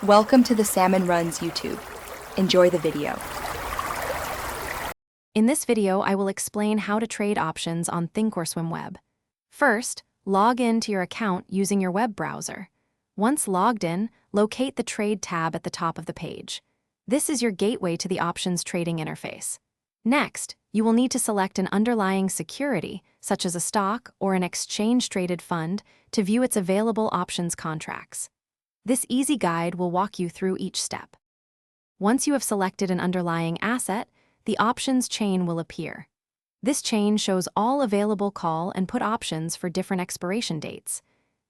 Welcome to the Salmon Runs YouTube. Enjoy the video. In this video, I will explain how to trade options on Thinkorswim web. First, log in to your account using your web browser. Once logged in, locate the Trade tab at the top of the page. This is your gateway to the options trading interface. Next, you will need to select an underlying security, such as a stock or an exchange-traded fund, to view its available options contracts. This easy guide will walk you through each step. Once you have selected an underlying asset, the options chain will appear. This chain shows all available call and put options for different expiration dates.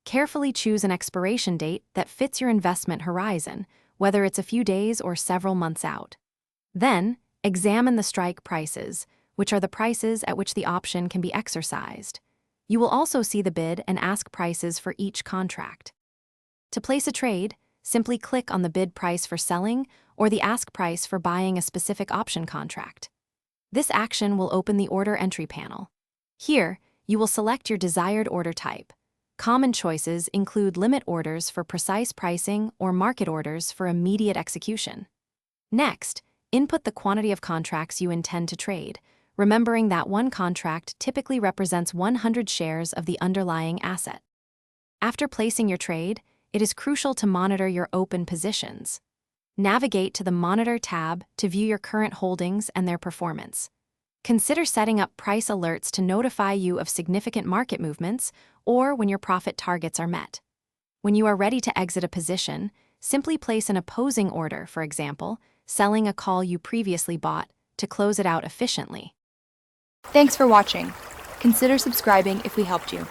Carefully choose an expiration date that fits your investment horizon, whether it's a few days or several months out. Then, examine the strike prices, which are the prices at which the option can be exercised. You will also see the bid and ask prices for each contract. To place a trade, simply click on the bid price for selling or the ask price for buying a specific option contract. This action will open the order entry panel. Here, you will select your desired order type. Common choices include limit orders for precise pricing or market orders for immediate execution. Next, input the quantity of contracts you intend to trade, remembering that one contract typically represents 100 shares of the underlying asset. After placing your trade, it is crucial to monitor your open positions. Navigate to the Monitor tab to view your current holdings and their performance. Consider setting up price alerts to notify you of significant market movements or when your profit targets are met. When you are ready to exit a position, simply place an opposing order, for example, selling a call you previously bought, to close it out efficiently. Thanks for watching. Consider subscribing if we helped you.